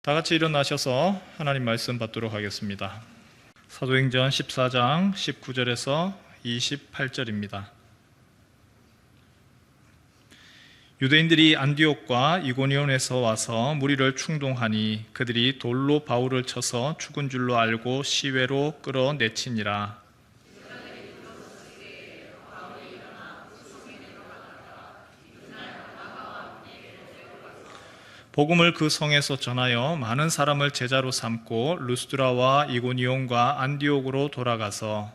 다 같이 일어나셔서 하나님 말씀 받도록 하겠습니다. 사도행전 14장 19절에서 28절입니다. 유대인들이 안디옥과 이고니온에서 와서 무리를 충동하니 그들이 돌로 바울을 쳐서 죽은 줄로 알고 시외로 끌어내치니라. 복음을 그 성에서 전하여 많은 사람을 제자로 삼고 루스드라와 이고니온과 안디옥으로 돌아가서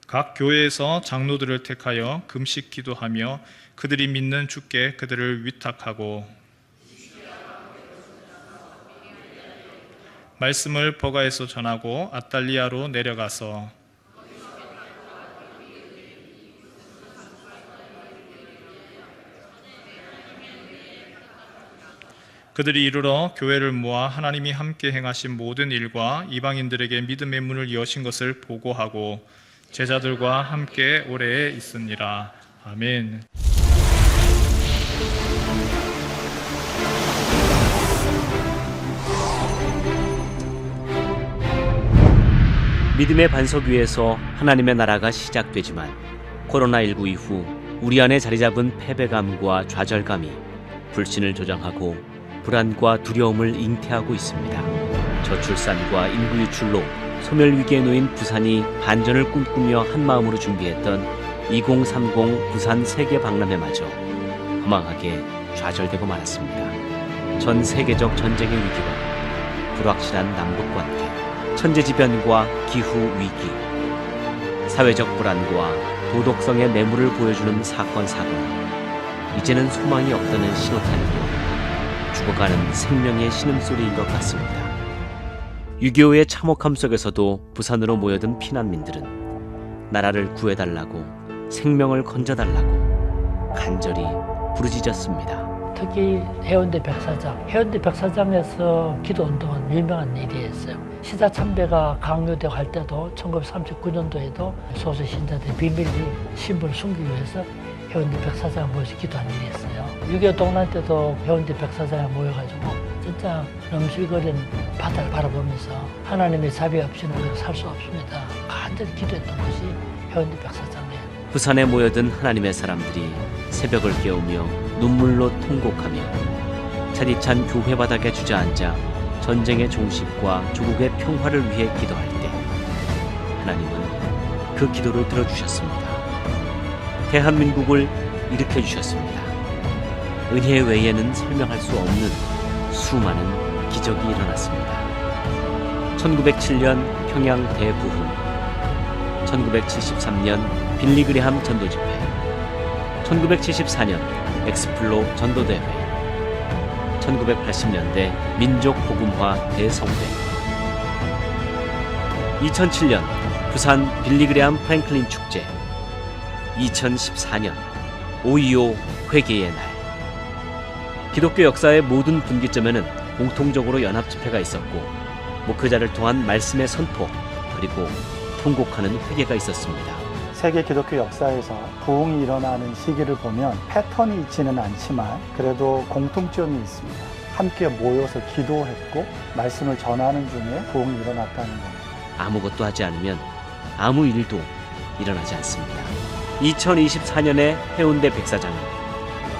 각 교회에서 장로들을 택하여 금식 기도하며 그들이 믿는 주께 그들을 위탁하고 말씀을 버가에서 전하고 아달리아로 내려가서 그들이 이르러 교회를 모아 하나님이 함께 행하신 모든 일과 이방인들에게 믿음의 문을 여신 것을 보고하고 제자들과 함께 오래 있으니라. 아멘. 믿음의 반석 위에서 하나님의 나라가 시작되지만 코로나19 이후 우리 안에 자리 잡은 패배감과 좌절감이 불신을 조장하고 불안과 두려움을 잉태하고 있습니다. 저출산과 인구 유출로 소멸 위기에 놓인 부산이 반전을 꿈꾸며 한마음으로 준비했던 2030 부산 세계 박람회마저 허망하게 좌절되고 말았습니다. 전 세계적 전쟁의 위기와 불확실한 남북 관계, 천재지변과 기후위기, 사회적 불안과 도덕성의 매물을 보여주는 사건, 사고, 이제는 소망이 없다는 신호탄이고 죽어가는 생명의 신음소리인 것 같습니다. 6.25의 참혹함 속에서도 부산으로 모여든 피난민들은 나라를 구해달라고, 생명을 건져달라고 간절히 부르짖었습니다. 특히 해운대 백사장에서 기도운동은 유명한 일이었어요. 시사 참배가 강요되고 할 때도 1939년도에도 소수 신자들이 비밀리 신분을 숨기기 위해서 해운대 백사장에 모여서 기도한 일이 있어요. 6.25 동란 때도 해운대 백사장에 모여가지고 진짜 넘실거리는 바다를 바라보면서 하나님의 자비 없이는 우리가 살 수 없습니다. 간절히 기도했던 것이 해운대 백사장이에요. 부산에 모여든 하나님의 사람들이 새벽을 깨우며 눈물로 통곡하며 차디찬 교회 바닥에 주저앉아 전쟁의 종식과 조국의 평화를 위해 기도할 때 하나님은 그 기도를 들어주셨습니다. 대한민국을 일으켜주셨습니다. 은혜 외에는 설명할 수 없는 수많은 기적이 일어났습니다. 1907년 평양 대부흥, 1973년 빌리그레함 전도집회, 1974년 엑스플로 전도대회, 1980년대 민족복음화 대성대, 2007년 부산 빌리그레함 프랭클린 축제, 2014년 5.25 회개의 날. 기독교 역사의 모든 분기점에는 공통적으로 연합집회가 있었고 목회자를 통한 말씀의 선포 그리고 통곡하는 회개가 있었습니다. 세계 기독교 역사에서 부흥이 일어나는 시기를 보면 패턴이 있지는 않지만 그래도 공통점이 있습니다. 함께 모여서 기도했고 말씀을 전하는 중에 부흥이 일어났다는 겁니다. 아무것도 하지 않으면 아무 일도 일어나지 않습니다. 2024년의 해운대 백사장은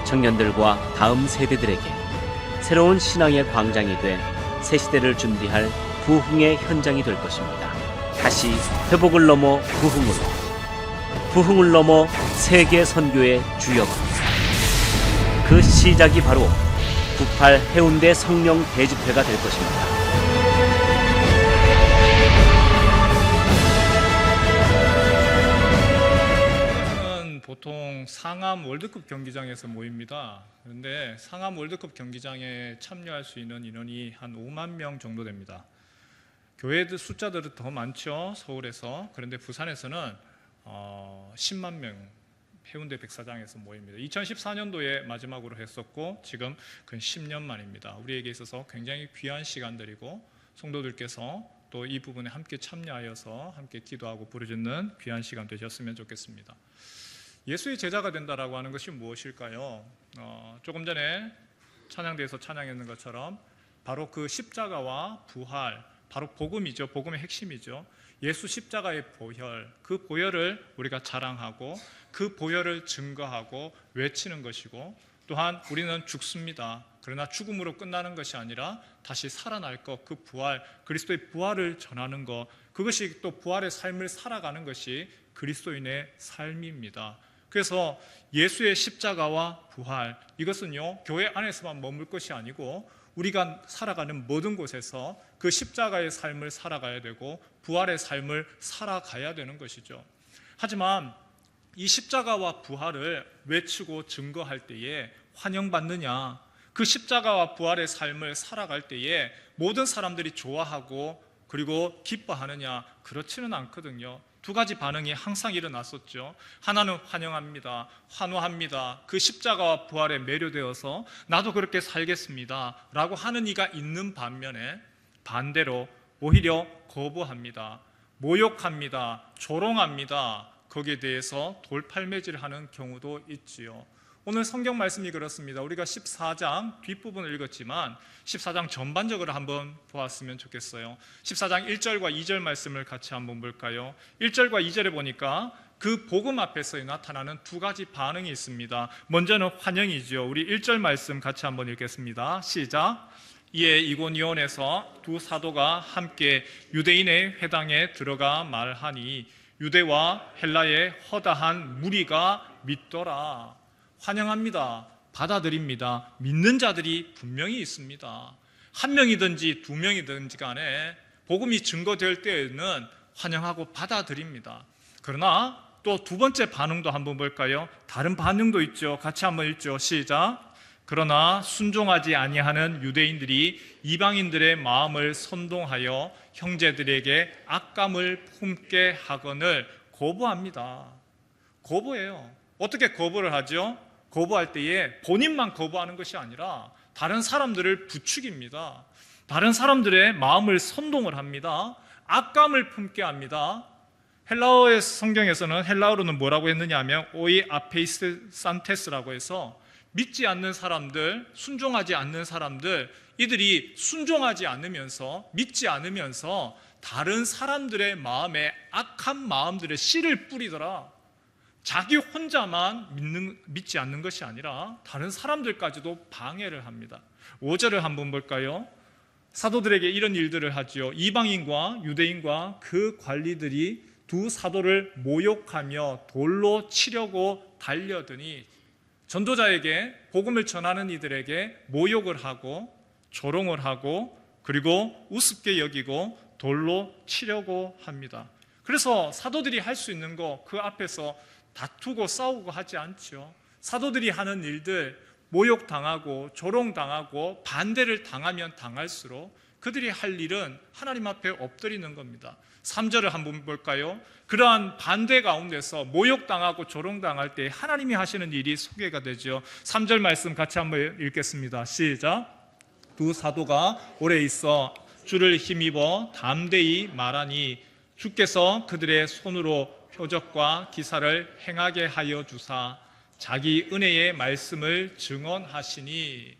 청년들과 다음 세대들에게 새로운 신앙의 광장이 돼 새 시대를 준비할 부흥의 현장이 될 것입니다. 다시 회복을 넘어 부흥으로, 부흥을 넘어 세계 선교의 주역으로. 그 시작이 바로 98 해운대 성령 대집회가 될 것입니다. 보통 상암 월드컵 경기장에서 모입니다. 그런데 상암 월드컵 경기장에 참여할 수 있는 인원이 한 5만 명 정도 됩니다. 교회들 숫자들은 더 많죠, 서울에서. 그런데 부산에서는 10만 명 해운대 백사장에서 모입니다. 2014년도에 마지막으로 했었고 지금 근 10년 만입니다. 우리에게 있어서 굉장히 귀한 시간들이고 성도들께서 또 이 부분에 함께 참여하여서 함께 기도하고 부르짖는 귀한 시간 되셨으면 좋겠습니다. 예수의 제자가 된다라고 하는 것이 무엇일까요? 조금 전에 찬양대에서 찬양했는 것처럼 바로 그 십자가와 부활, 바로 복음이죠. 복음의 핵심이죠. 예수 십자가의 보혈, 그 보혈을 우리가 자랑하고 그 보혈을 증거하고 외치는 것이고, 또한 우리는 죽습니다. 그러나 죽음으로 끝나는 것이 아니라 다시 살아날 것, 그 부활, 그리스도의 부활을 전하는 것, 그것이 또 부활의 삶을 살아가는 것이 그리스도인의 삶입니다. 그래서 예수의 십자가와 부활, 이것은요 교회 안에서만 머물 것이 아니고 우리가 살아가는 모든 곳에서 그 십자가의 삶을 살아가야 되고 부활의 삶을 살아가야 되는 것이죠. 하지만 이 십자가와 부활을 외치고 증거할 때에 환영받느냐, 그 십자가와 부활의 삶을 살아갈 때에 모든 사람들이 좋아하고 그리고 기뻐하느냐, 그렇지는 않거든요. 두 가지 반응이 항상 일어났었죠. 하나는 환영합니다, 환호합니다. 그 십자가와 부활에 매료되어서 나도 그렇게 살겠습니다 라고 하는 이가 있는 반면에, 반대로 오히려 거부합니다, 모욕합니다, 조롱합니다. 거기에 대해서 돌팔매질하는 경우도 있지요. 오늘 성경 말씀이 그렇습니다. 우리가 14장 뒷부분을 읽었지만 14장 전반적으로 한번 보았으면 좋겠어요. 14장 1절과 2절 말씀을 같이 한번 볼까요? 1절과 2절에 보니까 그 복음 앞에서 나타나는 두 가지 반응이 있습니다. 먼저는 환영이죠. 우리 1절 말씀 같이 한번 읽겠습니다. 시작. 이에 이고니온에서 두 사도가 함께 유대인의 회당에 들어가 말하니 유대와 헬라의 허다한 무리가 믿더라. 환영합니다, 받아들입니다. 믿는 자들이 분명히 있습니다. 한 명이든지 두 명이든지 간에 복음이 증거될 때에는 환영하고 받아들입니다. 그러나 또 두 번째 반응도 한번 볼까요? 다른 반응도 있죠. 같이 한번 읽죠. 시작. 그러나 순종하지 아니하는 유대인들이 이방인들의 마음을 선동하여 형제들에게 악감을 품게 하거늘 거부합니다. 거부해요. 어떻게 거부를 하죠? 거부할 때에 본인만 거부하는 것이 아니라 다른 사람들을 부추깁니다. 다른 사람들의 마음을 선동을 합니다. 악감을 품게 합니다. 헬라어의 성경에서는 헬라어로는 뭐라고 했느냐 하면 오이 아페이스 산테스라고 해서 믿지 않는 사람들, 순종하지 않는 사람들, 이들이 순종하지 않으면서 믿지 않으면서 다른 사람들의 마음에 악한 마음들의 씨를 뿌리더라. 자기 혼자만 믿지 않는 것이 아니라 다른 사람들까지도 방해를 합니다. 5절을 한번 볼까요? 사도들에게 이런 일들을 하죠. 이방인과 유대인과 그 관리들이 두 사도를 모욕하며 돌로 치려고 달려드니, 전도자에게 복음을 전하는 이들에게 모욕을 하고 조롱을 하고 그리고 우습게 여기고 돌로 치려고 합니다. 그래서 사도들이 할 수 있는 거 그 앞에서 다투고 싸우고 하지 않죠. 사도들이 하는 일들, 모욕당하고 조롱당하고 반대를 당하면 당할수록 그들이 할 일은 하나님 앞에 엎드리는 겁니다. 3절을 한번 볼까요? 그러한 반대 가운데서 모욕당하고 조롱당할 때 하나님이 하시는 일이 소개가 되죠. 3절 말씀 같이 한번 읽겠습니다. 시작. 두 사도가 오래 있어 주를 힘입어 담대히 말하니 주께서 그들의 손으로 표적과 기사를 행하게 하여 주사 자기 은혜의 말씀을 증언하시니,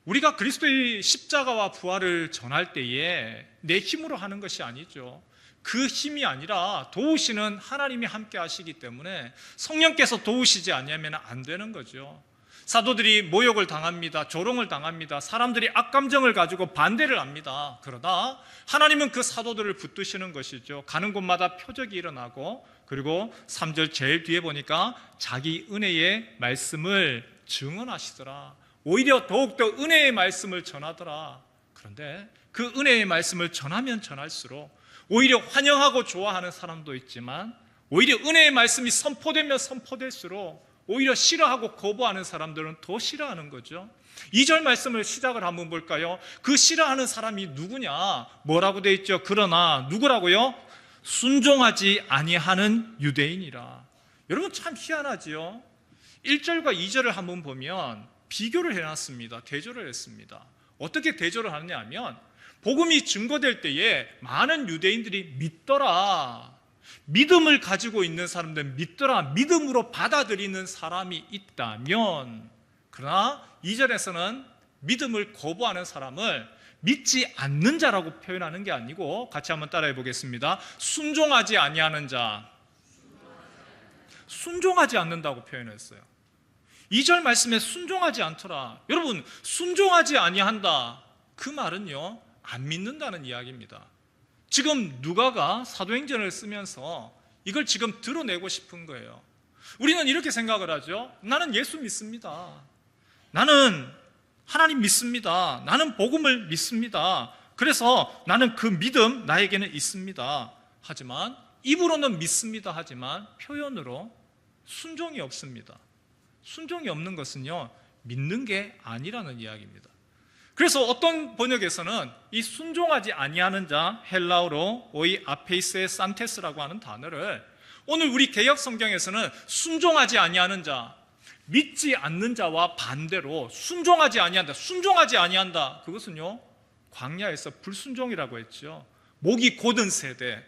우리가 그리스도의 십자가와 부활을 전할 때에 내 힘으로 하는 것이 아니죠. 그 힘이 아니라 도우시는 하나님이 함께 하시기 때문에 성령께서 도우시지 않으면 안 되는 거죠. 사도들이 모욕을 당합니다. 조롱을 당합니다. 사람들이 악감정을 가지고 반대를 합니다. 그러나 하나님은 그 사도들을 붙드시는 것이죠. 가는 곳마다 표적이 일어나고, 그리고 3절 제일 뒤에 보니까 자기 은혜의 말씀을 증언하시더라. 오히려 더욱더 은혜의 말씀을 전하더라. 그런데 그 은혜의 말씀을 전하면 전할수록 오히려 환영하고 좋아하는 사람도 있지만, 오히려 은혜의 말씀이 선포되면 선포될수록 오히려 싫어하고 거부하는 사람들은 더 싫어하는 거죠. 2절 말씀을 시작을 한번 볼까요? 그 싫어하는 사람이 누구냐? 뭐라고 돼 있죠? 그러나 누구라고요? 순종하지 아니하는 유대인이라. 여러분 참 희한하지요. 1절과 2절을 한번 보면 비교를 해놨습니다. 대조를 했습니다. 어떻게 대조를 하느냐 하면, 복음이 증거될 때에 많은 유대인들이 믿더라. 믿음을 가지고 있는 사람들 믿더라. 믿음으로 받아들이는 사람이 있다면, 그러나 2절에서는 믿음을 거부하는 사람을 믿지 않는 자라고 표현하는 게 아니고, 같이 한번 따라해 보겠습니다. 순종하지 아니하는 자, 순종하지 않는다고 표현했어요. 2절 말씀에 순종하지 않더라. 여러분, 순종하지 아니한다, 그 말은요, 안 믿는다는 이야기입니다. 지금 누가가 사도행전을 쓰면서 이걸 지금 드러내고 싶은 거예요. 우리는 이렇게 생각을 하죠. 나는 예수 믿습니다. 나는 하나님 믿습니다. 나는 복음을 믿습니다. 그래서 나는 그 믿음 나에게는 있습니다. 하지만 입으로는 믿습니다. 하지만 표현으로 순종이 없습니다. 순종이 없는 것은요, 믿는 게 아니라는 이야기입니다. 그래서 어떤 번역에서는 이 순종하지 아니하는 자, 헬라어로 오이 아페이스의 산테스라고 하는 단어를 오늘 우리 개역 성경에서는 순종하지 아니하는 자, 믿지 않는 자와 반대로 순종하지 아니한다, 순종하지 아니한다, 그것은요, 광야에서 불순종이라고 했죠. 목이 곧은 세대,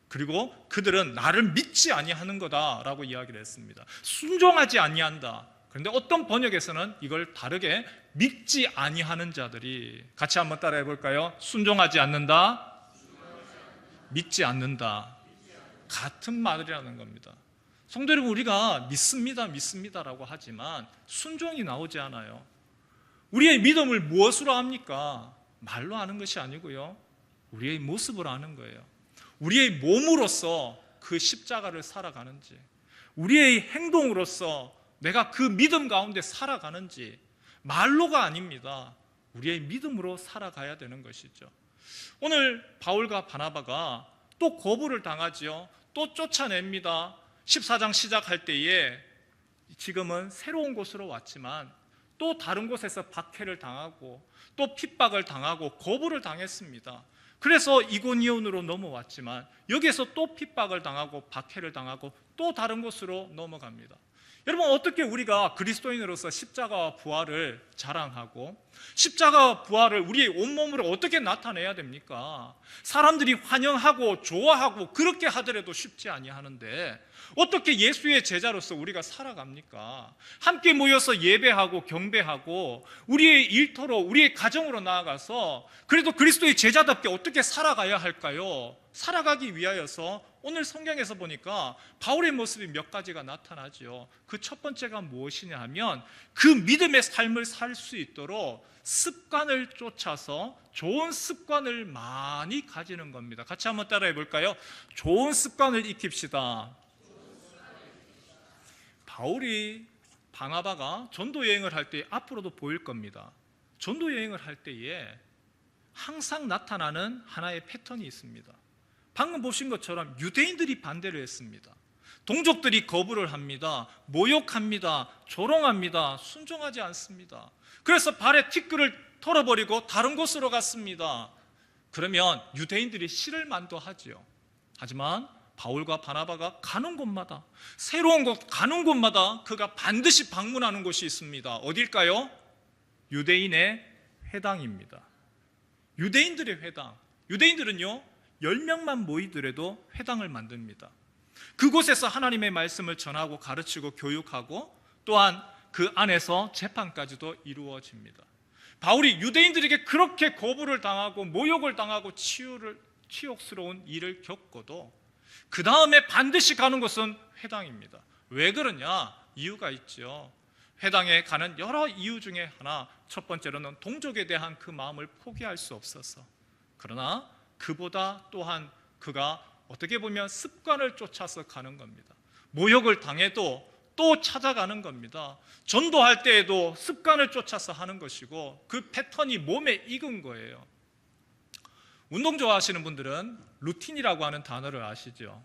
그리고 그들은 나를 믿지 아니하는 거다라고 이야기를 했습니다. 순종하지 아니한다. 그런데 어떤 번역에서는 이걸 다르게 믿지 아니하는 자들이, 같이 한번 따라해 볼까요? 순종하지 않는다, 믿지 않는다, 같은 말이라는 겁니다. 성도 여러분, 우리가 믿습니다, 믿습니다라고 하지만 순종이 나오지 않아요. 우리의 믿음을 무엇으로 합니까? 말로 하는 것이 아니고요, 우리의 모습으로 하는 거예요. 우리의 몸으로서 그 십자가를 살아가는지, 우리의 행동으로서 내가 그 믿음 가운데 살아가는지, 말로가 아닙니다. 우리의 믿음으로 살아가야 되는 것이죠. 오늘 바울과 바나바가 또 거부를 당하지요. 또 쫓아냅니다. 14장 시작할 때에 지금은 새로운 곳으로 왔지만 또 다른 곳에서 박해를 당하고 또 핍박을 당하고 거부를 당했습니다. 그래서 이고니온으로 넘어왔지만 여기에서 또 핍박을 당하고 박해를 당하고 또 다른 곳으로 넘어갑니다. 여러분, 어떻게 우리가 그리스도인으로서 십자가와 부활을 자랑하고 십자가와 부활을 우리의 온몸으로 어떻게 나타내야 됩니까? 사람들이 환영하고 좋아하고 그렇게 하더라도 쉽지 아니하는데 어떻게 예수의 제자로서 우리가 살아갑니까? 함께 모여서 예배하고 경배하고 우리의 일터로, 우리의 가정으로 나아가서 그래도 그리스도의 제자답게 어떻게 살아가야 할까요? 살아가기 위하여서 오늘 성경에서 보니까 바울의 모습이 몇 가지가 나타나죠. 그 첫 번째가 무엇이냐 하면 그 믿음의 삶을 살 수 있도록 습관을 쫓아서 좋은 습관을 많이 가지는 겁니다. 같이 한번 따라해 볼까요? 좋은 습관을 익힙시다. 바울이, 바나바가 전도 여행을 할 때 앞으로도 보일 겁니다. 전도 여행을 할 때에 항상 나타나는 하나의 패턴이 있습니다. 방금 보신 것처럼 유대인들이 반대를 했습니다. 동족들이 거부를 합니다. 모욕합니다. 조롱합니다. 순종하지 않습니다. 그래서 발에 티끌을 털어버리고 다른 곳으로 갔습니다. 그러면 유대인들이 싫을 만도 하지요. 하지만 바울과 바나바가 가는 곳마다, 새로운 곳 가는 곳마다 그가 반드시 방문하는 곳이 있습니다. 어딜까요? 유대인의 회당입니다. 유대인들의 회당. 유대인들은요, 10명만 모이더라도 회당을 만듭니다. 그곳에서 하나님의 말씀을 전하고 가르치고 교육하고 또한 그 안에서 재판까지도 이루어집니다. 바울이 유대인들에게 그렇게 거부를 당하고 모욕을 당하고 치욕스러운 일을 겪고도 그 다음에 반드시 가는 곳은 회당입니다. 왜 그러냐? 이유가 있죠. 회당에 가는 여러 이유 중에 하나, 첫 번째로는 동족에 대한 그 마음을 포기할 수 없어서, 그러나 그보다 또한 그가 어떻게 보면 습관을 쫓아서 가는 겁니다. 모욕을 당해도 또 찾아가는 겁니다. 전도할 때에도 습관을 쫓아서 하는 것이고 그 패턴이 몸에 익은 거예요. 운동 좋아하시는 분들은 루틴이라고 하는 단어를 아시죠?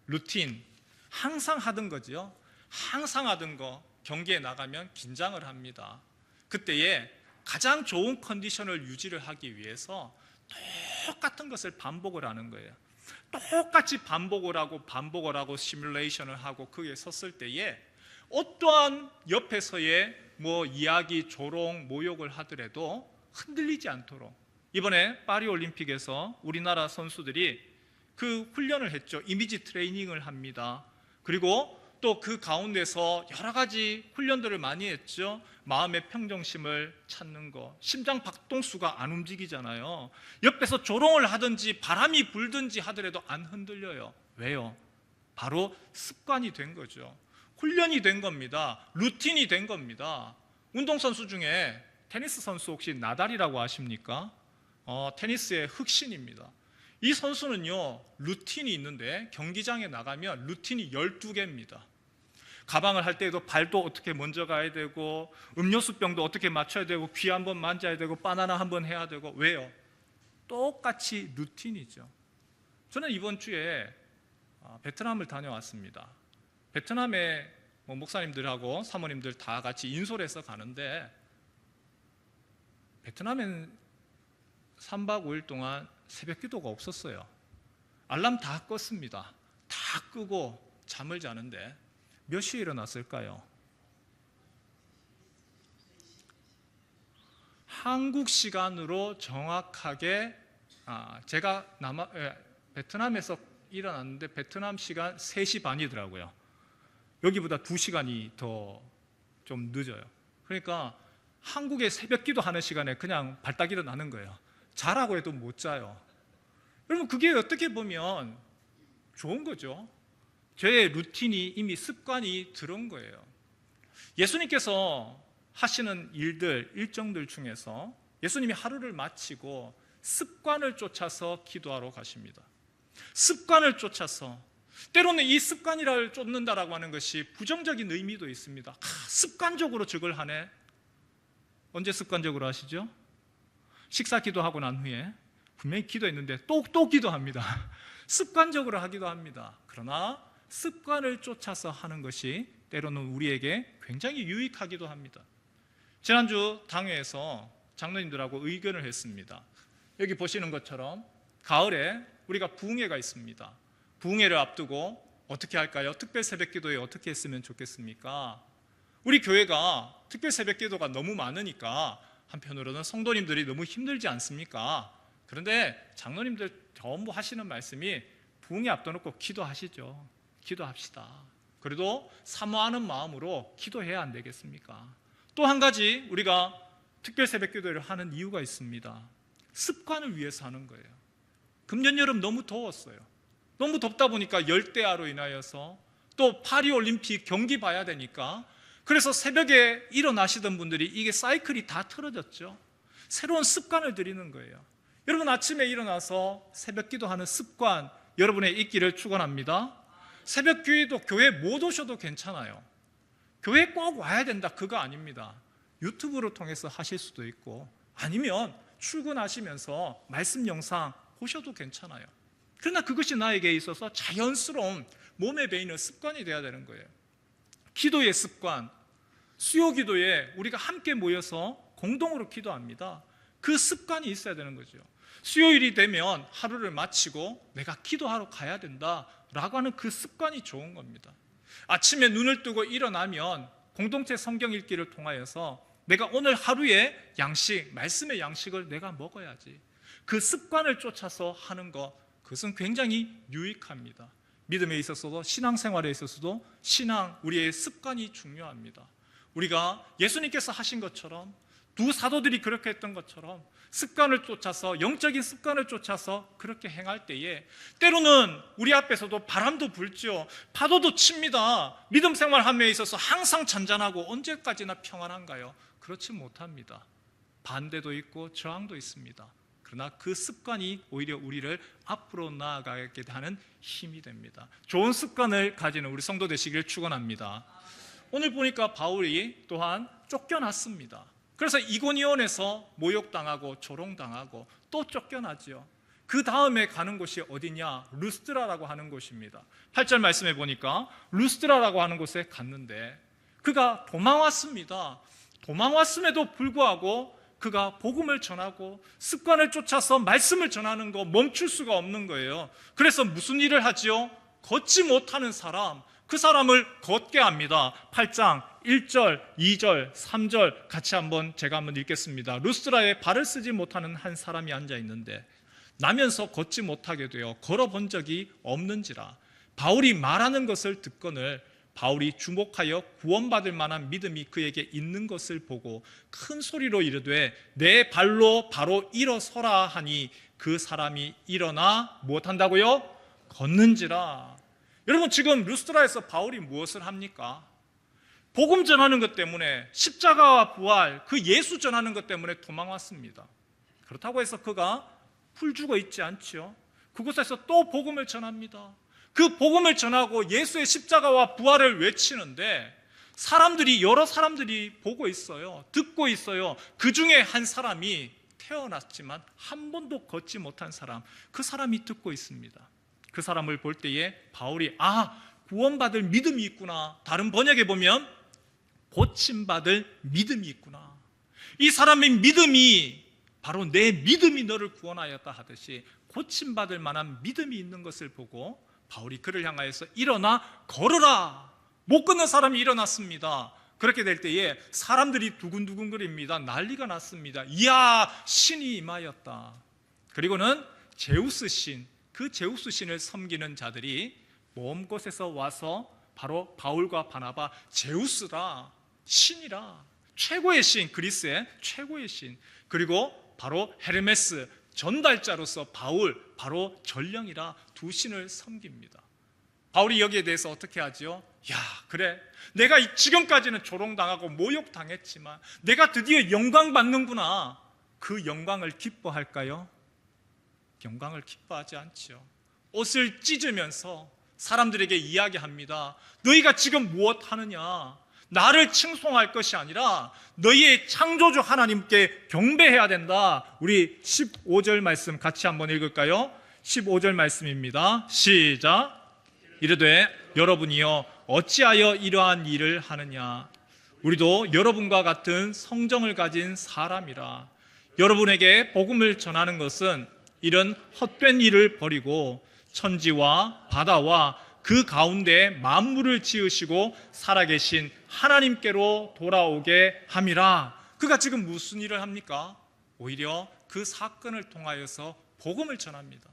루틴, 항상 하던 거죠. 항상 하던 거, 경기에 나가면 긴장을 합니다. 그때에 가장 좋은 컨디션을 유지를 하기 위해서 똑같은 것을 반복을 하는 거예요. 똑같이 반복을 하고 시뮬레이션을 하고 거기에 섰을 때에 어떠한 옆에서의 이야기, 조롱, 모욕을 하더라도 흔들리지 않도록 이번에 파리올림픽에서 우리나라 선수들이 그 훈련을 했죠. 이미지 트레이닝을 합니다. 그리고 또 그 가운데서 여러 가지 훈련들을 많이 했죠. 마음의 평정심을 찾는 거. 심장 박동수가 안 움직이잖아요. 옆에서 조롱을 하든지 바람이 불든지 하더라도 안 흔들려요. 왜요? 바로 습관이 된 거죠. 훈련이 된 겁니다. 루틴이 된 겁니다. 운동선수 중에 테니스 선수 혹시 나달이라고 아십니까? 테니스의 흑신입니다. 이 선수는요, 루틴이 있는데 경기장에 나가면 루틴이 12개입니다. 가방을 할 때에도 발도 어떻게 먼저 가야 되고, 음료수병도 어떻게 맞춰야 되고, 귀 한번 만져야 되고, 바나나 한번 해야 되고. 왜요? 똑같이 루틴이죠. 저는 이번 주에 베트남을 다녀왔습니다. 베트남에 목사님들하고 사모님들 다 같이 인솔해서 가는데, 베트남엔 3박 5일 동안 새벽 기도가 없었어요. 알람 다 껐습니다. 다 끄고 잠을 자는데 몇 시에 일어났을까요? 한국 시간으로 정확하게 제가 베트남에서 일어났는데 베트남 시간 3시 반이더라고요. 여기보다 2시간이 더 좀 늦어요. 그러니까 한국의 새벽 기도하는 시간에 그냥 발딱 일어나는 거예요. 자라고 해도 못 자요. 여러분, 그게 어떻게 보면 좋은 거죠. 저의 루틴이 이미 습관이 들어온 거예요. 예수님께서 하시는 일들, 일정들 중에서 예수님이 하루를 마치고 습관을 쫓아서 기도하러 가십니다. 습관을 쫓아서, 때로는 이 습관이라를 쫓는다라고 하는 것이 부정적인 의미도 있습니다. 습관적으로 저걸 하네. 언제 습관적으로 하시죠? 식사 기도하고 난 후에 분명히 기도했는데 또 기도합니다. 습관적으로 하기도 합니다. 그러나 습관을 쫓아서 하는 것이 때로는 우리에게 굉장히 유익하기도 합니다. 지난주 당회에서 장로님들하고 의견을 했습니다. 여기 보시는 것처럼 가을에 우리가 부흥회가 있습니다. 부흥회를 앞두고 어떻게 할까요? 특별 새벽 기도에 어떻게 했으면 좋겠습니까? 우리 교회가 특별 새벽 기도가 너무 많으니까 한편으로는 성도님들이 너무 힘들지 않습니까? 그런데 장로님들 전부 하시는 말씀이 부흥회 앞둬놓고 기도하시죠. 기도합시다. 그래도 사모하는 마음으로 기도해야 안 되겠습니까? 또 한 가지 우리가 특별 새벽 기도를 하는 이유가 있습니다. 습관을 위해서 하는 거예요. 금년 여름 너무 더웠어요. 너무 덥다 보니까 열대야로 인하여서 또 파리올림픽 경기 봐야 되니까, 그래서 새벽에 일어나시던 분들이 이게 사이클이 다 틀어졌죠. 새로운 습관을 들이는 거예요. 여러분, 아침에 일어나서 새벽 기도하는 습관 여러분의 있기를 축원합니다. 새벽 기도 교회 못 오셔도 괜찮아요. 교회 꼭 와야 된다 그거 아닙니다. 유튜브를 통해서 하실 수도 있고, 아니면 출근하시면서 말씀 영상 보셔도 괜찮아요. 그러나 그것이 나에게 있어서 자연스러운 몸에 배이는 습관이 돼야 되는 거예요. 기도의 습관, 수요 기도에 우리가 함께 모여서 공동으로 기도합니다. 그 습관이 있어야 되는 거죠. 수요일이 되면 하루를 마치고 내가 기도하러 가야 된다라고 하는 그 습관이 좋은 겁니다. 아침에 눈을 뜨고 일어나면 공동체 성경 읽기를 통하여서 내가 오늘 하루의 양식, 말씀의 양식을 내가 먹어야지. 그 습관을 쫓아서 하는 것, 그것은 굉장히 유익합니다. 믿음에 있어서도 신앙생활에 있어서도 우리의 습관이 중요합니다. 우리가 예수님께서 하신 것처럼, 두 사도들이 그렇게 했던 것처럼 습관을 쫓아서, 영적인 습관을 쫓아서 그렇게 행할 때에 때로는 우리 앞에서도 바람도 불죠. 파도도 칩니다. 믿음 생활함에 있어서 항상 잔잔하고 언제까지나 평안한가요? 그렇지 못합니다. 반대도 있고 저항도 있습니다. 그러나 그 습관이 오히려 우리를 앞으로 나아가게 하는 힘이 됩니다. 좋은 습관을 가지는 우리 성도 되시기를 축원합니다. 오늘 보니까 바울이 또한 쫓겨났습니다. 그래서 이고니온에서 모욕당하고 조롱당하고 또 쫓겨나죠. 그 다음에 가는 곳이 어디냐? 루스드라라고 하는 곳입니다. 8절 말씀해 보니까 루스드라라고 하는 곳에 갔는데 그가 도망왔습니다. 도망왔음에도 불구하고 그가 복음을 전하고 습관을 쫓아서 말씀을 전하는 거 멈출 수가 없는 거예요. 그래서 무슨 일을 하지요? 걷지 못하는 사람, 그 사람을 걷게 합니다. 8장 1절, 2절, 3절 같이 제가 한번 읽겠습니다. 루스드라에 발을 쓰지 못하는 한 사람이 앉아 있는데 나면서 걷지 못하게 되어 걸어본 적이 없는지라. 바울이 말하는 것을 듣거늘 바울이 주목하여 구원받을 만한 믿음이 그에게 있는 것을 보고 큰 소리로 이르되 내 발로 바로 일어서라 하니 그 사람이 일어나 무엇한다고요? 걷는지라. 여러분, 지금 루스드라에서 바울이 무엇을 합니까? 복음 전하는 것 때문에, 십자가와 부활, 그 예수 전하는 것 때문에 도망왔습니다. 그렇다고 해서 그가 풀 죽어 있지 않죠. 그곳에서 또 복음을 전합니다. 그 복음을 전하고 예수의 십자가와 부활을 외치는데 여러 사람들이 보고 있어요. 듣고 있어요. 그 중에 한 사람이 태어났지만 한 번도 걷지 못한 사람, 그 사람이 듣고 있습니다. 그 사람을 볼 때에 바울이 구원받을 믿음이 있구나. 다른 번역에 보면 고침받을 믿음이 있구나. 이 사람의 믿음이 바로 내 믿음이 너를 구원하였다 하듯이 고침받을 만한 믿음이 있는 것을 보고 바울이 그를 향하여서 일어나 걸어라. 못 걷는 사람이 일어났습니다. 그렇게 될 때에 사람들이 두근두근거립니다. 난리가 났습니다. 이야, 신이 임하였다. 그리고는 제우스 신, 그 제우스 신을 섬기는 자들이 먼 곳에서 와서 바로 바울과 바나바, 제우스라, 신이라, 최고의 신, 그리스의 최고의 신, 그리고 바로 헤르메스, 전달자로서 바울, 바로 전령이라 두 신을 섬깁니다. 바울이 여기에 대해서 어떻게 하죠? 야, 그래, 내가 지금까지는 조롱당하고 모욕당했지만 내가 드디어 영광 받는구나. 그 영광을 기뻐할까요? 영광을 기뻐하지 않죠. 옷을 찢으면서 사람들에게 이야기합니다. 너희가 지금 무엇 하느냐? 나를 칭송할 것이 아니라 너희의 창조주 하나님께 경배해야 된다. 우리 15절 말씀 같이 한번 읽을까요? 15절 말씀입니다. 시작. 이르되 여러분이여 어찌하여 이러한 일을 하느냐? 우리도 여러분과 같은 성정을 가진 사람이라. 여러분에게 복음을 전하는 것은 이런 헛된 일을 버리고 천지와 바다와 그 가운데 만물을 지으시고 살아계신 하나님께로 돌아오게 함이라. 그가 지금 무슨 일을 합니까? 오히려 그 사건을 통하여서 복음을 전합니다.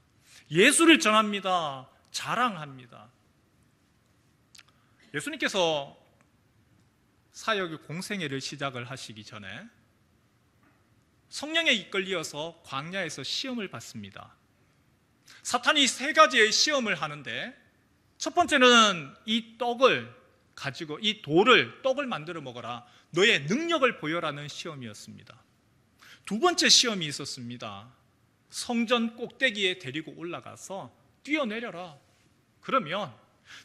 예수를 전합니다. 자랑합니다. 예수님께서 사역의 공생애를 시작을 하시기 전에 성령에 이끌려서 광야에서 시험을 받습니다. 사탄이 세 가지의 시험을 하는데 첫 번째는 이 떡을 가지고 이 떡을 만들어 먹어라. 너의 능력을 보여라는 시험이었습니다. 두 번째 시험이 있었습니다. 성전 꼭대기에 데리고 올라가서 뛰어내려라. 그러면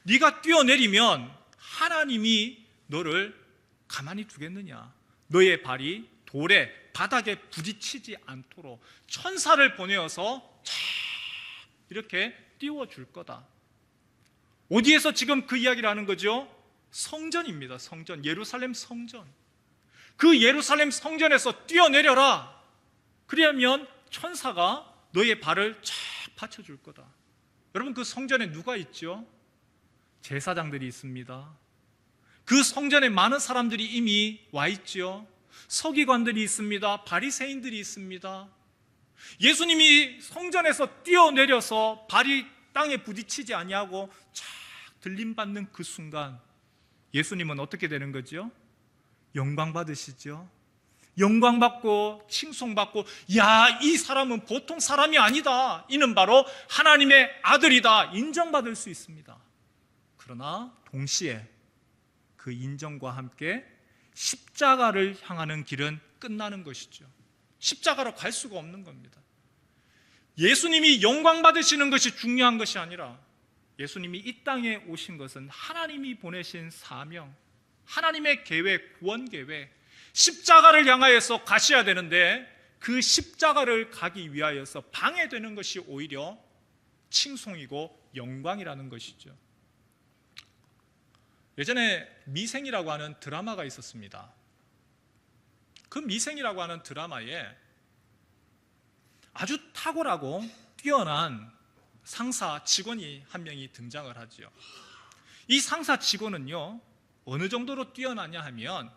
네가 뛰어내리면 하나님이 너를 가만히 두겠느냐? 너의 발이 돌에 바닥에 부딪히지 않도록 천사를 보내어서 이렇게 띄워줄 거다. 어디에서 지금 그 이야기를 하는 거죠? 성전입니다. 성전, 예루살렘 성전. 그 예루살렘 성전에서 뛰어내려라. 그러면 천사가 너의 발을 쫙 받쳐줄 거다. 여러분, 그 성전에 누가 있죠? 제사장들이 있습니다. 그 성전에 많은 사람들이 이미 와 있죠. 서기관들이 있습니다. 바리새인들이 있습니다. 예수님이 성전에서 뛰어내려서 발이 땅에 부딪히지 아니하고 쫙 들림받는 그 순간 예수님은 어떻게 되는 거죠? 영광 받으시죠. 영광 받고 칭송받고, 야, 이 사람은 보통 사람이 아니다. 이는 바로 하나님의 아들이다. 인정받을 수 있습니다. 그러나 동시에 그 인정과 함께 십자가를 향하는 길은 끝나는 것이죠. 십자가로 갈 수가 없는 겁니다. 예수님이 영광 받으시는 것이 중요한 것이 아니라 예수님이 이 땅에 오신 것은 하나님이 보내신 사명, 하나님의 계획, 구원 계획, 십자가를 향하여서 가셔야 되는데 그 십자가를 가기 위하여서 방해되는 것이 오히려 칭송이고 영광이라는 것이죠. 예전에 미생이라고 하는 드라마가 있었습니다. 그 미생이라고 하는 드라마에 아주 탁월하고 뛰어난 상사 직원이 한 명이 등장을 하죠. 이 상사 직원은요, 어느 정도로 뛰어나냐 하면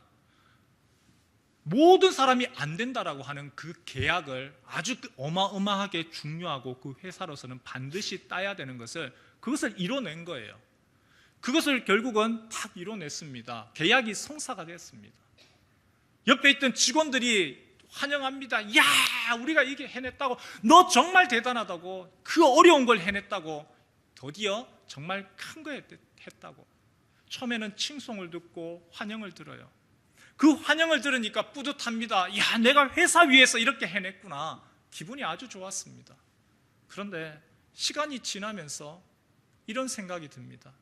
모든 사람이 안 된다라고 하는 그 계약을 아주 어마어마하게 중요하고 그 회사로서는 반드시 따야 되는 그것을 이뤄낸 거예요. 그것을 결국은 딱 이뤄냈습니다. 계약이 성사가 됐습니다. 옆에 있던 직원들이 환영합니다. 야, 우리가 이게 해냈다고. 너 정말 대단하다고. 그 어려운 걸 해냈다고. 드디어 정말 큰 거 했다고. 처음에는 칭송을 듣고 환영을 들어요. 그 환영을 들으니까 뿌듯합니다. 야, 내가 회사 위에서 이렇게 해냈구나. 기분이 아주 좋았습니다. 그런데 시간이 지나면서 이런 생각이 듭니다.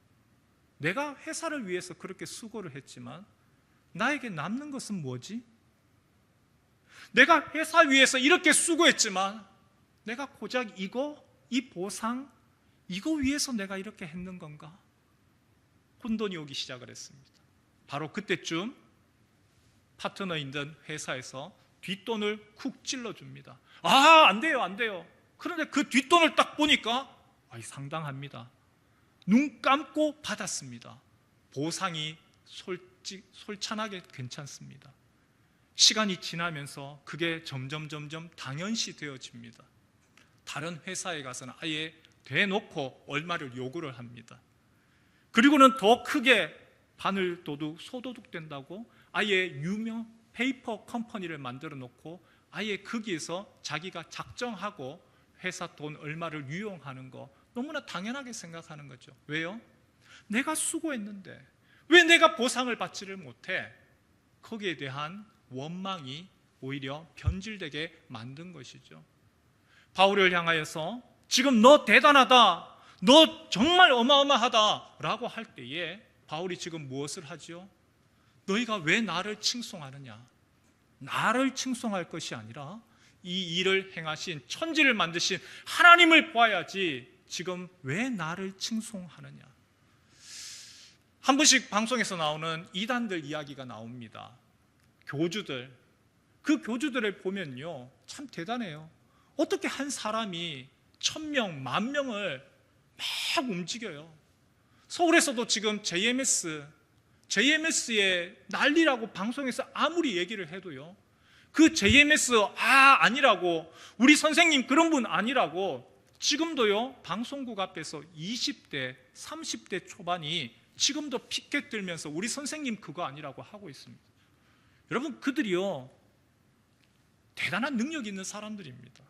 내가 회사를 위해서 그렇게 수고를 했지만 나에게 남는 것은 뭐지? 내가 회사 위에서 이렇게 수고했지만 내가 고작 이 보상, 이거 위해서 내가 이렇게 했는 건가? 혼돈이 오기 시작을 했습니다. 바로 그때쯤 파트너인 회사에서 뒷돈을 쿡 찔러줍니다. 아, 안 돼요, 안 돼요. 그런데 그 뒷돈을 딱 보니까 상당합니다. 눈 감고 받았습니다. 보상이 솔찬하게 괜찮습니다. 시간이 지나면서 그게 점점 당연시 되어집니다. 다른 회사에 가서는 아예 대놓고 얼마를 요구를 합니다. 그리고는 더 크게 바늘도둑, 소도둑 된다고 아예 유명 페이퍼 컴퍼니를 만들어 놓고 아예 거기에서 자기가 작정하고 회사 돈 얼마를 유용하는 거 너무나 당연하게 생각하는 거죠. 왜요? 내가 수고했는데 왜 내가 보상을 받지를 못해? 거기에 대한 원망이 오히려 변질되게 만든 것이죠. 바울을 향하여서 지금 너 대단하다, 너 정말 어마어마하다 라고 할 때에 바울이 지금 무엇을 하죠? 너희가 왜 나를 칭송하느냐? 나를 칭송할 것이 아니라 이 일을 행하신, 천지를 만드신 하나님을 보아야지 지금 왜 나를 칭송하느냐? 한 번씩 방송에서 나오는 이단들 이야기가 나옵니다. 교주들, 그 교주들을 보면요 참 대단해요. 어떻게 한 사람이 1000명, 10,000명을 막 움직여요. 서울에서도 지금 JMS의 난리라고 방송에서 아무리 얘기를 해도요, 그 JMS 아니라고, 우리 선생님 그런 분 아니라고 지금도요 방송국 앞에서 20대 30대 초반이 지금도 피켓 들면서 우리 선생님 그거 아니라고 하고 있습니다. 여러분, 그들이요 대단한 능력이 있는 사람들입니다.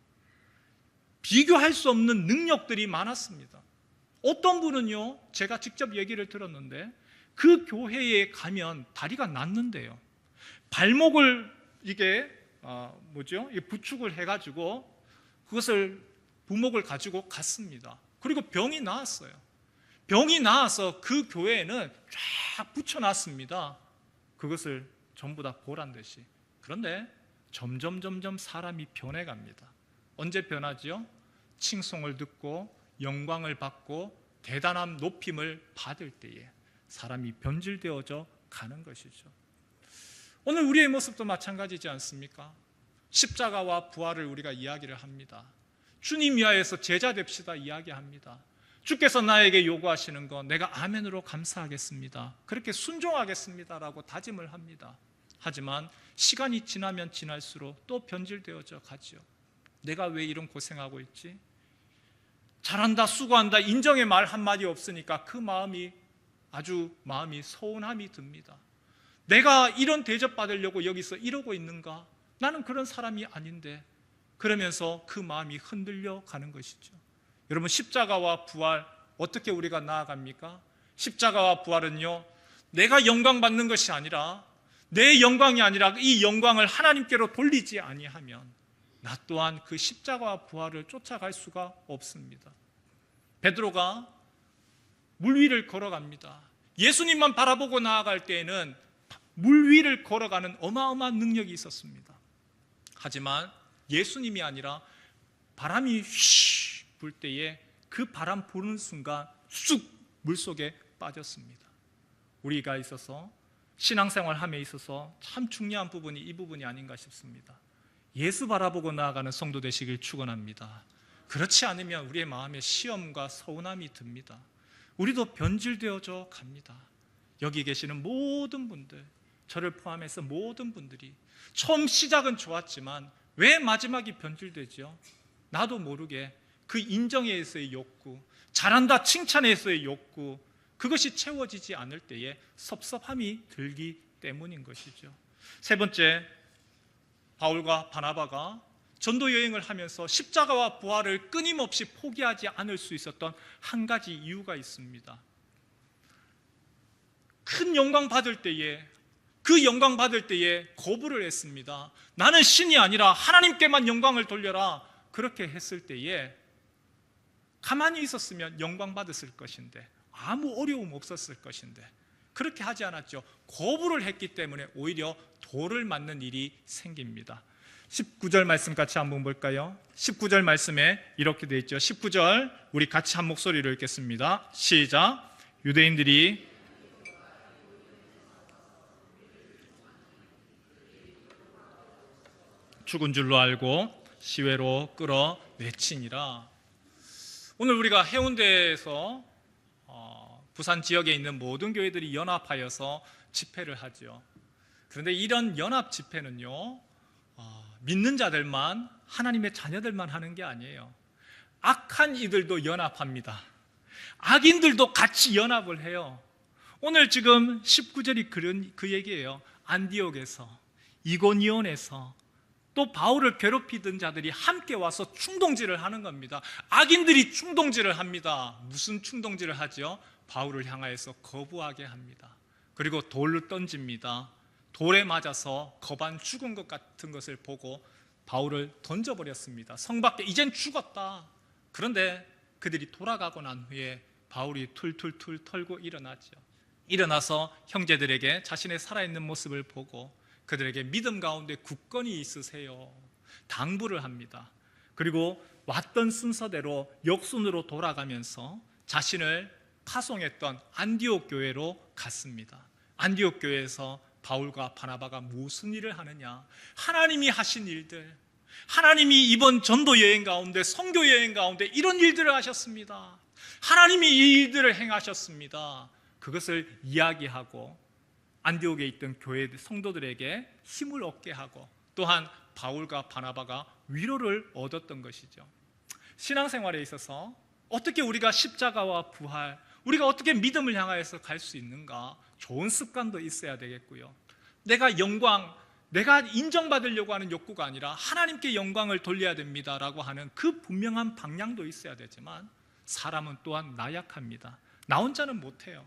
비교할 수 없는 능력들이 많았습니다. 어떤 분은요, 제가 직접 얘기를 들었는데 그 교회에 가면 다리가 낫는데요, 발목을 이게 부축을 해가지고 그것을 부목을 가지고 갔습니다. 그리고 병이 나았어요. 병이 나아서 그 교회에는 쫙 붙여놨습니다. 그것을 전부 다 보란 듯이. 그런데 점점 사람이 변해갑니다. 언제 변하지요? 칭송을 듣고 영광을 받고 대단한 높임을 받을 때에 사람이 변질되어져 가는 것이죠. 오늘 우리의 모습도 마찬가지지 않습니까? 십자가와 부활을 우리가 이야기를 합니다. 주님 위하여서 제자 됩시다 이야기합니다. 주께서 나에게 요구하시는 거 내가 아멘으로 감사하겠습니다, 그렇게 순종하겠습니다라고 다짐을 합니다. 하지만 시간이 지나면 지날수록 또 변질되어져 가죠. 내가 왜 이런 고생하고 있지? 잘한다, 수고한다, 인정의 말 한마디 없으니까 그 마음이 서운함이 듭니다. 내가 이런 대접받으려고 여기서 이러고 있는가? 나는 그런 사람이 아닌데. 그러면서 그 마음이 흔들려 가는 것이죠. 여러분, 십자가와 부활 어떻게 우리가 나아갑니까? 십자가와 부활은요, 내가 영광 받는 것이 아니라, 내 영광이 아니라 이 영광을 하나님께로 돌리지 아니하면 나 또한 그 십자가와 부활을 쫓아갈 수가 없습니다. 베드로가 물 위를 걸어갑니다. 예수님만 바라보고 나아갈 때에는 물 위를 걸어가는 어마어마한 능력이 있었습니다. 하지만 예수님이 아니라 바람이 휘 불 때에 그 바람 부는 순간 쑥 물속에 빠졌습니다. 우리가 있어서 신앙생활함에 있어서 참 중요한 부분이 이 부분이 아닌가 싶습니다. 예수 바라보고 나아가는 성도 되시길 축원합니다. 그렇지 않으면 우리의 마음에 시험과 서운함이 듭니다. 우리도 변질되어져 갑니다. 여기 계시는 모든 분들, 저를 포함해서 모든 분들이 처음 시작은 좋았지만 왜 마지막이 변질되죠? 나도 모르게 그 인정에서의 욕구, 잘한다 칭찬에서의 욕구, 그것이 채워지지 않을 때에 섭섭함이 들기 때문인 것이죠. 세 번째, 바울과 바나바가 전도 여행을 하면서 십자가와 부활을 끊임없이 포기하지 않을 수 있었던 한 가지 이유가 있습니다. 큰 영광 받을 때에, 그 영광 받을 때에 거부를 했습니다. 나는 신이 아니라 하나님께만 영광을 돌려라. 그렇게 했을 때에 가만히 있었으면 영광 받았을 것인데, 아무 어려움 없었을 것인데 그렇게 하지 않았죠. 거부를 했기 때문에 오히려 돌을 맞는 일이 생깁니다. 19절 말씀 같이 한번 볼까요? 19절 말씀에 이렇게 되어 있죠. 19절 우리 같이 한 목소리로 읽겠습니다. 시작. 유대인들이 죽은 줄로 알고 시외로 끌어내치니라. 오늘 우리가 해운대에서 부산 지역에 있는 모든 교회들이 연합하여서 집회를 하죠. 그런데 이런 연합 집회는요, 믿는 자들만, 하나님의 자녀들만 하는 게 아니에요. 악한 이들도 연합합니다. 악인들도 같이 연합을 해요. 오늘 지금 19절이 그 얘기예요. 안디옥에서, 이고니온에서, 또 바울을 괴롭히던 자들이 함께 와서 충동질을 하는 겁니다. 악인들이 충동질을 합니다. 무슨 충동질을 하죠? 바울을 향하여서 거부하게 합니다. 그리고 돌을 던집니다. 돌에 맞아서 거반 죽은 것 같은 것을 보고 바울을 던져버렸습니다. 성 밖에 이젠 죽었다. 그런데 그들이 돌아가고 난 후에 바울이 툴툴툴 털고 일어나죠. 일어나서 형제들에게 자신의 살아있는 모습을 보고 그들에게 믿음 가운데 굳건히 있으세요, 당부를 합니다. 그리고 왔던 순서대로 역순으로 돌아가면서 자신을 파송했던 안디옥 교회로 갔습니다. 안디옥 교회에서 바울과 바나바가 무슨 일을 하느냐? 하나님이 하신 일들, 하나님이 이번 전도 여행 가운데, 선교 여행 가운데 이런 일들을 하셨습니다. 하나님이 이 일들을 행하셨습니다. 그것을 이야기하고 안디옥에 있던 교회 성도들에게 힘을 얻게 하고, 또한 바울과 바나바가 위로를 얻었던 것이죠. 신앙생활에 있어서 어떻게 우리가 십자가와 부활, 우리가 어떻게 믿음을 향하여서 갈 수 있는가? 좋은 습관도 있어야 되겠고요. 내가 영광, 내가 인정받으려고 하는 욕구가 아니라 하나님께 영광을 돌려야 됩니다라고 하는 그 분명한 방향도 있어야 되지만, 사람은 또한 나약합니다. 나 혼자는 못해요.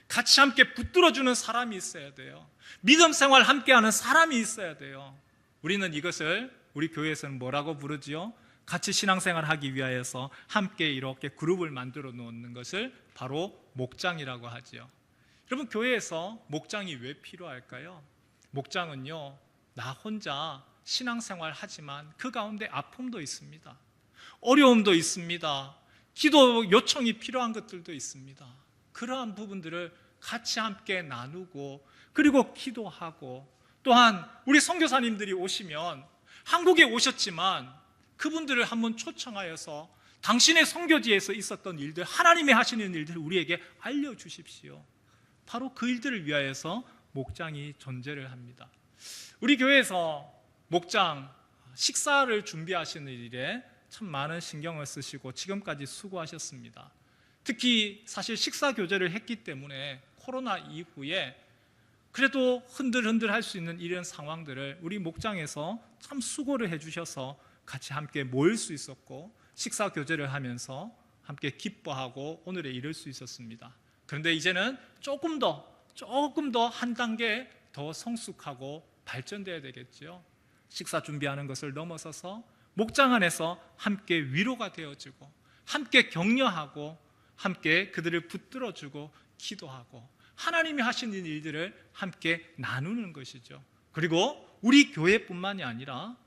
같이 함께 붙들어주는 사람이 있어야 돼요. 믿음 생활 함께하는 사람이 있어야 돼요. 우리는 이것을 우리 교회에서는 뭐라고 부르지요? 같이 신앙생활 하기 위하여서 함께 이렇게 그룹을 만들어 놓는 것을 바로 목장이라고 하지요. 여러분, 교회에서 목장이 왜 필요할까요? 목장은요, 나 혼자 신앙생활 하지만 그 가운데 아픔도 있습니다. 어려움도 있습니다. 기도 요청이 필요한 것들도 있습니다. 그러한 부분들을 같이 함께 나누고, 그리고 기도하고, 또한 우리 선교사님들이 오시면, 한국에 오셨지만 그분들을 한번 초청하여서 당신의 선교지에서 있었던 일들, 하나님이 하시는 일들을 우리에게 알려주십시오. 바로 그 일들을 위하여서 목장이 존재를 합니다. 우리 교회에서 목장 식사를 준비하시는 일에 참 많은 신경을 쓰시고 지금까지 수고하셨습니다. 특히 사실 식사 교제를 했기 때문에 코로나 이후에 그래도 흔들흔들 할 수 있는 이런 상황들을 우리 목장에서 참 수고를 해주셔서 같이 함께 모일 수 있었고, 식사 교제를 하면서 함께 기뻐하고 오늘에 이를 수 있었습니다. 그런데 이제는 조금 더 한 단계 더 성숙하고 발전돼야 되겠죠. 식사 준비하는 것을 넘어서서 목장 안에서 함께 위로가 되어주고, 함께 격려하고, 함께 그들을 붙들어주고 기도하고, 하나님이 하시는 일들을 함께 나누는 것이죠. 그리고 우리 교회뿐만이 아니라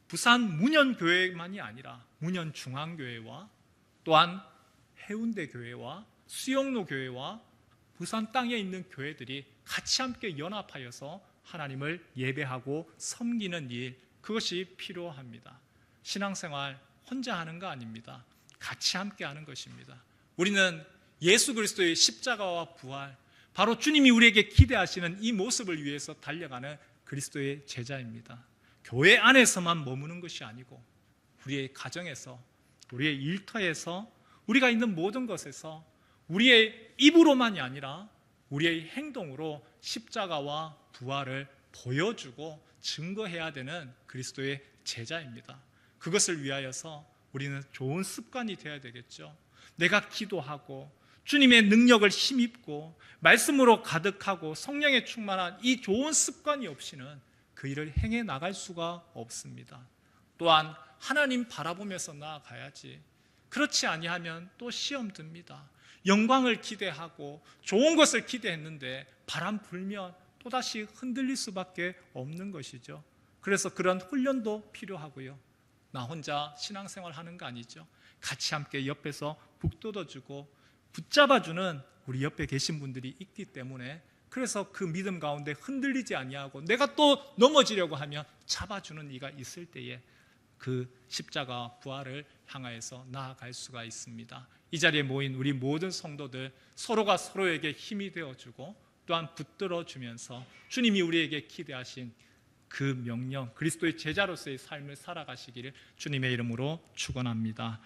부산 문현교회만이 아니라 문현중앙교회와 또한 해운대교회와 수영로교회와 부산 땅에 있는 교회들이 같이 함께 연합하여서 하나님을 예배하고 섬기는 일, 그것이 필요합니다. 신앙생활 혼자 하는 거 아닙니다. 같이 함께 하는 것입니다. 우리는 예수 그리스도의 십자가와 부활, 바로 주님이 우리에게 기대하시는 이 모습을 위해서 달려가는 그리스도의 제자입니다. 교회 안에서만 머무는 것이 아니고 우리의 가정에서, 우리의 일터에서, 우리가 있는 모든 것에서 우리의 입으로만이 아니라 우리의 행동으로 십자가와 부활을 보여주고 증거해야 되는 그리스도의 제자입니다. 그것을 위하여서 우리는 좋은 습관이 되어야 되겠죠. 내가 기도하고 주님의 능력을 힘입고 말씀으로 가득하고 성령에 충만한 이 좋은 습관이 없이는 그 일을 행해 나갈 수가 없습니다. 또한 하나님 바라보면서 나아가야지. 그렇지 아니하면 또 시험 듭니다. 영광을 기대하고 좋은 것을 기대했는데 바람 불면 또다시 흔들릴 수밖에 없는 것이죠. 그래서 그런 훈련도 필요하고요. 나 혼자 신앙생활 하는 거 아니죠. 같이 함께 옆에서 북돋아주고 붙잡아주는 우리 옆에 계신 분들이 있기 때문에, 그래서 그 믿음 가운데 흔들리지 아니하고 내가 또 넘어지려고 하면 잡아주는 이가 있을 때에 그 십자가 부활을 향하여서 나아갈 수가 있습니다. 이 자리에 모인 우리 모든 성도들 서로가 서로에게 힘이 되어주고 또한 붙들어주면서 주님이 우리에게 기대하신 그 명령, 그리스도의 제자로서의 삶을 살아가시기를 주님의 이름으로 축원합니다.